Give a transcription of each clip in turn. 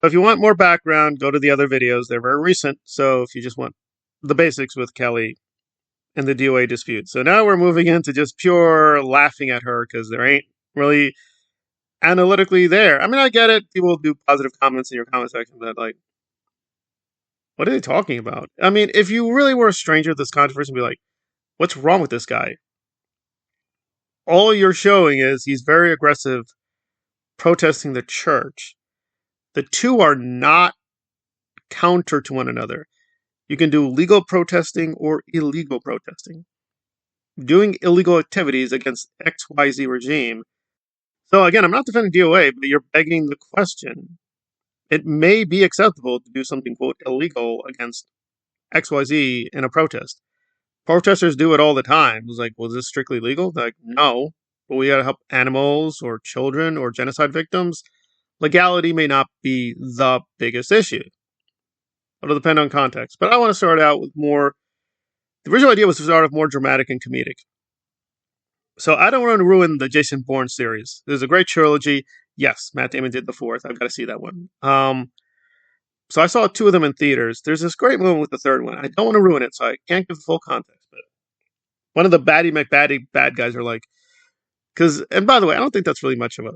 So if you want more background, go to the other videos. They're very recent. So if you just want the basics with Kelli and the DOA dispute. So now we're moving into just pure laughing at her because there ain't really analytically there. I mean, I get it. People do positive comments in your comment section, but like, what are they talking about? I mean, if you really were a stranger to this controversy and be like, what's wrong with this guy? All you're showing is he's very aggressive protesting the church. The two are not counter to one another. You can do legal protesting or illegal protesting. Doing illegal activities against XYZ regime. So again, I'm not defending DOA, but you're begging the question. It may be acceptable to do something, quote, illegal against XYZ in a protest. Protesters do it all the time. It's like, well, is this strictly legal? They're like, no. But we gotta help animals or children or genocide victims. Legality may not be the biggest issue. It'll depend on context. But I want to start out with more. The original idea was to start off more dramatic and comedic. So I don't want to ruin the Jason Bourne series. There's a great trilogy. Yes, Matt Damon did the fourth. I've got to see that one. So I saw two of them in theaters. There's this great moment with the third one. I don't want to ruin it, so I can't give the full context. But one of the baddie McBaddie bad guys are like, and by the way, I don't think that's really much of it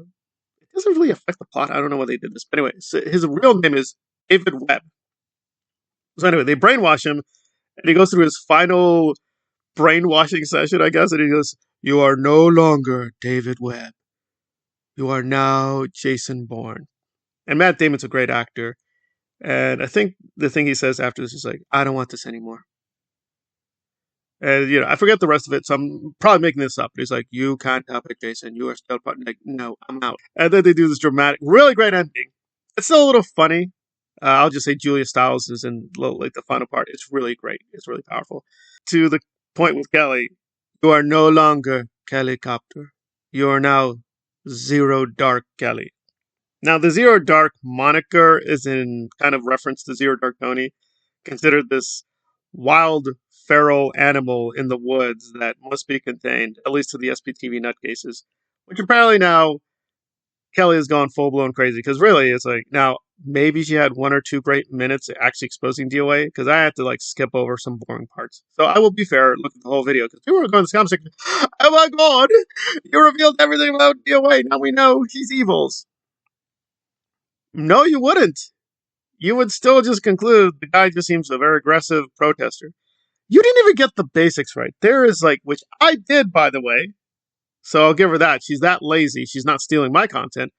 doesn't really affect the plot. I don't know why they did this. But anyway, so his real name is David Webb. So anyway, they brainwash him, and he goes through his final brainwashing session, I guess, and he goes, "You are no longer David Webb. You are now Jason Bourne." And Matt Damon's a great actor. And I think the thing he says after this is like, "I don't want this anymore." And, I forget the rest of it, so I'm probably making this up. But he's like, "You can't help it, Jason. You are still like, no, I'm out." And then they do this dramatic, really great ending. It's still a little funny. I'll just say Julia Stiles is in like the final part. It's really great. It's really powerful. To the point with Kelli, you are no longer Kelli Copter. You are now Zero Dark Kelli. Now, the Zero Dark moniker is in kind of reference to Zero Dark Tony, considered this wild feral animal in the woods that must be contained, at least to the SPTV nutcases, which apparently now Kelli has gone full-blown crazy, because really, it's like, now, maybe she had one or two great minutes actually exposing DOA, because I had to, like, skip over some boring parts. So I will be fair, look at the whole video, because people are going to the comment section, "Oh my god, you revealed everything about DOA, now we know she's evil." No, you wouldn't. You would still just conclude the guy just seems a very aggressive protester. You didn't even get the basics right. There is which I did, by the way. So I'll give her that. She's that lazy. She's not stealing my content.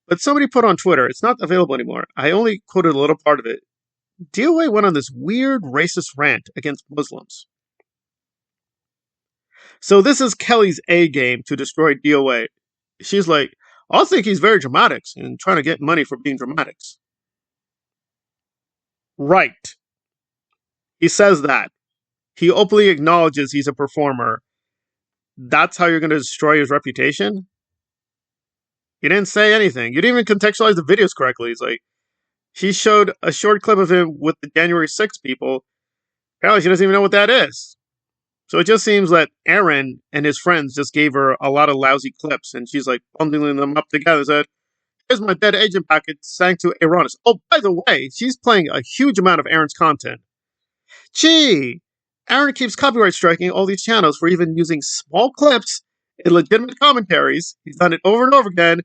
But somebody put on Twitter, it's not available anymore. I only quoted a little part of it. DOA went on this weird racist rant against Muslims. So this is Kelly's A game to destroy DOA. She's like, I think he's very dramatic and trying to get money for being dramatic. Right. He says that. He openly acknowledges he's a performer. That's how you're going to destroy his reputation? He didn't say anything. You didn't even contextualize the videos correctly. It's like, she showed a short clip of him with the January 6th people. Apparently she doesn't even know what that is. So it just seems that Aaron and his friends just gave her a lot of lousy clips, and she's like bundling them up together and said, "Here's my dead agent packet sang to Aaronis." Oh, by the way, she's playing a huge amount of Aaron's content. Gee, Aaron keeps copyright striking all these channels for even using small clips in legitimate commentaries. He's done it over and over again.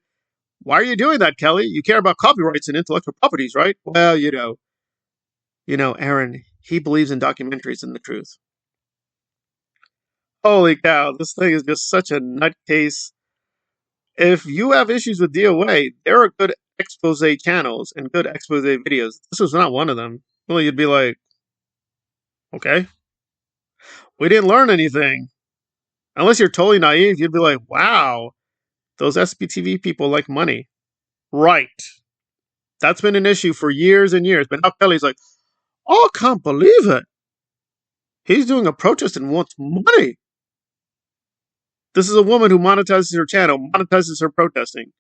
Why are you doing that, Kelli? You care about copyrights and intellectual properties, right? Well, Aaron, he believes in documentaries and the truth. Holy cow, this thing is just such a nutcase. If you have issues with DOA, there are good expose channels and good expose videos. This was not one of them. Well, you'd be like, okay. We didn't learn anything. Unless you're totally naive, you'd be like, wow, those SPTV people like money. Right. That's been an issue for years and years. But now Kelly's like, oh, I can't believe it. He's doing a protest and wants money. This is a woman who monetizes her channel, monetizes her protesting.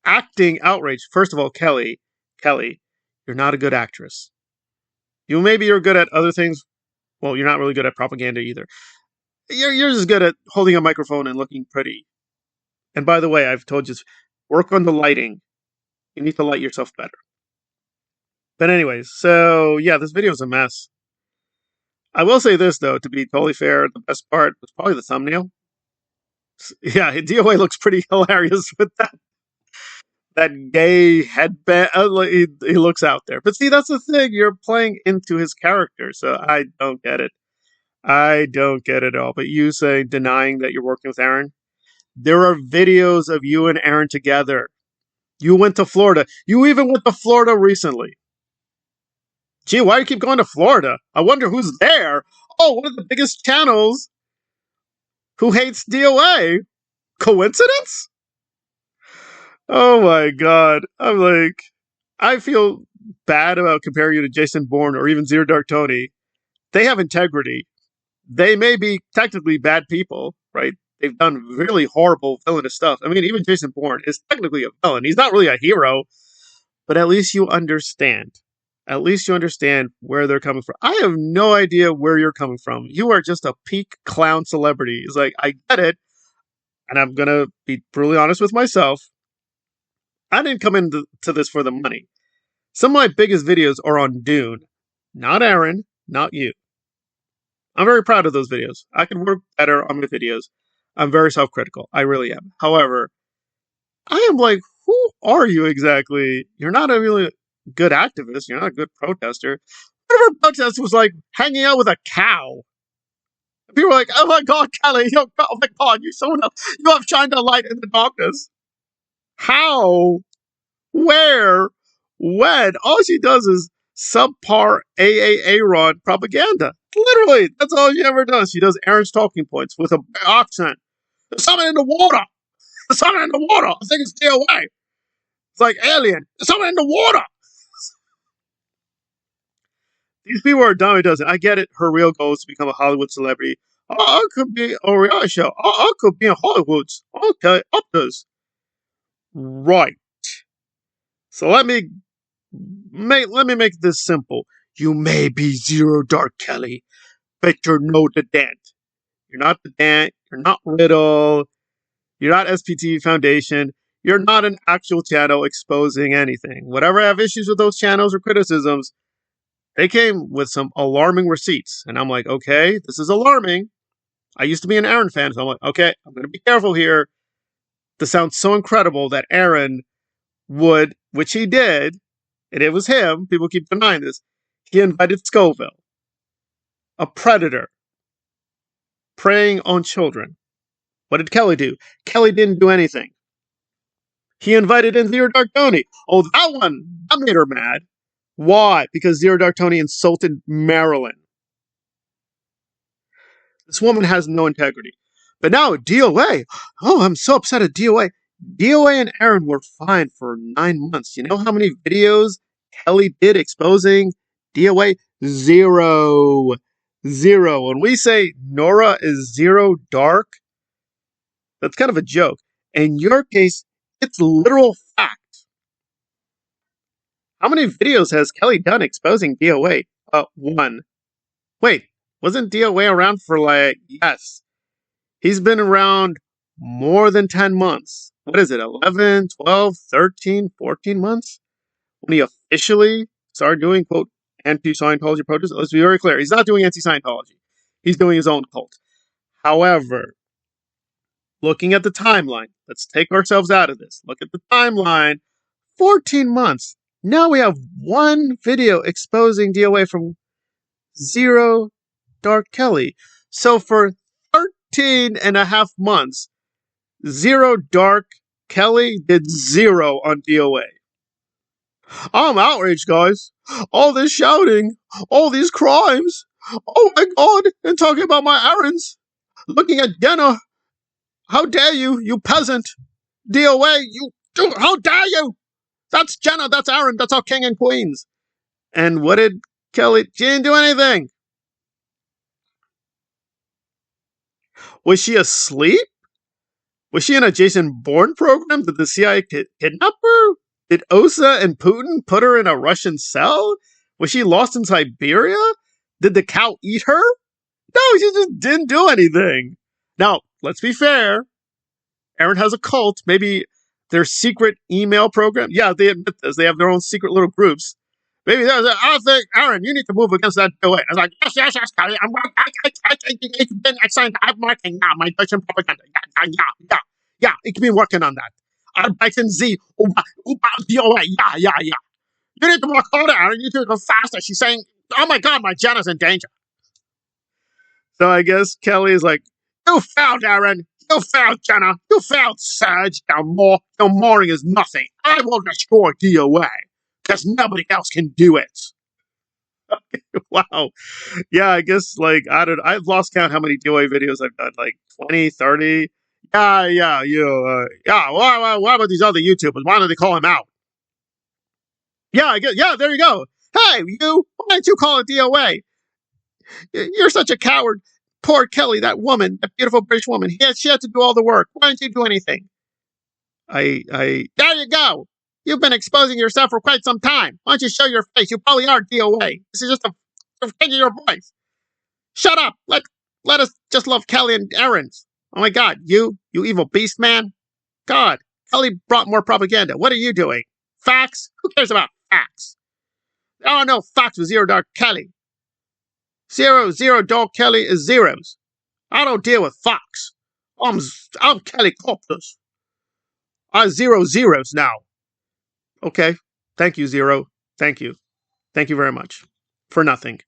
Acting outrage. First of all, Kelli, you're not a good actress. Maybe you're good at other things. Well, you're not really good at propaganda either. You're just good at holding a microphone and looking pretty. And by the way, I've told you, work on the lighting. You need to light yourself better. But anyways, so yeah, this video is a mess. I will say this though, to be totally fair, the best part was probably the thumbnail. Yeah, DOA looks pretty hilarious with that gay headband. He looks out there. But see, that's the thing. You're playing into his character, so I don't get it. I don't get it at all. But you say denying that you're working with Aaron? There are videos of you and Aaron together. You went to Florida. You even went to Florida recently. Gee, why do you keep going to Florida? I wonder who's there. Oh, one of the biggest channels who hates DOA. Coincidence? Oh my god. I'm like, I feel bad about comparing you to Jason Bourne or even Zero Dark Tony. They have integrity. They may be technically bad people, right? They've done really horrible villainous stuff. I mean, even Jason Bourne is technically a villain. He's not really a hero, but at least you understand. At least you understand where they're coming from. I have no idea where you're coming from. You are just a peak clown celebrity. It's like, I get it. And I'm going to be brutally honest with myself. I didn't come into this for the money. Some of my biggest videos are on Dune. Not Aaron, not you. I'm very proud of those videos. I can work better on my videos. I'm very self-critical. I really am. However, I am like, who are you exactly? You're not a really good activist. You're not a good protester. Whatever protest was like hanging out with a cow. People were like, oh my God, Kelly, oh my God, you have shined a light in the darkness. How? Where? When? All she does is subpar Aaron propaganda. Literally, that's all she ever does. She does Aaron's talking points with a accent. There's something in the water. There's something in the water. I think it's DOA. It's like Alien. There's something in the water. These people are dumb. It doesn't. I get it. Her real goal is to become a Hollywood celebrity. I could be a reality show. I could be in Hollywood. Okay, up this. Right. So let me make this simple. You may be Zero Dark Kelly, but you're no the Dent. You're not the Dent. You're not Riddle. You're not SPTV Foundation. You're not an actual channel exposing anything. Whatever I have issues with those channels or criticisms, they came with some alarming receipts. And I'm like, okay, this is alarming. I used to be an Aaron fan, so I'm like, okay, I'm going to be careful here. This sounds so incredible that Aaron would, which he did, and it was him, people keep denying this, he invited Scoville, a predator, preying on children. What did Kelly do? Kelly didn't do anything. He invited in Zero Dark Tony. Oh, that made her mad. Why? Because Zero Dark Tony insulted Marilyn. This woman has no integrity. But now DOA. Oh, I'm so upset at DOA. DOA and Aaron were fine for 9 months. You know how many videos Kelly did exposing DOA? Zero. When we say Nora is Zero Dark, that's kind of a joke. In your case, it's literal fact. How many videos has Kelly done exposing DOA? One. Wait, wasn't DOA around for yes. He's been around more than 10 months. What is it, 11, 12, 13, 14 months? When he officially started doing, quote, anti-Scientology protests. Let's be very clear. He's not doing anti-Scientology. He's doing his own cult. However, looking at the timeline, let's take ourselves out of this. Look at the timeline. 14 months. Now we have one video exposing DOA from Zero Dark Kelly. So for 13 and a half months, Zero Dark Kelly did zero on DOA. I'm outraged, guys. All this shouting, all these crimes. Oh my God, and talking about my errands. Looking at dinner. How dare you, you peasant. DOA, how dare you? That's Jenna, that's Aaron, that's our king and queens. And what did Kelly? She didn't do anything. Was she asleep? Was she in a Jason Bourne program? Did the CIA kidnap her? Did Osa and Putin put her in a Russian cell? Was she lost in Siberia? Did the cow eat her? No, she just didn't do anything. Now, let's be fair. Aaron has a cult. Maybe their secret email program. Yeah, they admit this. They have their own secret little groups. Maybe I think, Aaron, you need to move against that DOA. I was like, yes, Kelly. It's been assigned. I'm working now. My Deutschen propaganda. Yeah. Ich bin working on that. Arbeiten Sie über DOA. Yeah. You need to work harder, Aaron. You need to go faster. She's saying, oh my God, my Jenna's in danger. So I guess Kelly is like, you failed, Aaron. You failed, Jenna. You failed, Serge. Your mooring is nothing. I will destroy DOA because nobody else can do it. Wow. Yeah, I guess, like, I've lost count how many DOA videos I've done, like 20, 30. Yeah, what about these other YouTubers? Why don't they call him out? Yeah, there you go. Hey, you, why don't you call it DOA? You're such a coward. Poor Kelly, that woman, that beautiful British woman. She had to do all the work. Why didn't you do anything? There you go. You've been exposing yourself for quite some time. Why don't you show your face? You probably are DOA. This is just a thing of your voice. Shut up. Let us just love Kelly and Aaron's. Oh my God, you evil beast man. God, Kelly brought more propaganda. What are you doing? Facts? Who cares about facts? Oh no, facts with zero dark Kelly. Zero dark Kelly is zeros. I don't deal with facts. I'm Kelli Copter. I 0 zeros now. Okay. Thank you, Zero. Thank you. Thank you very much. For nothing.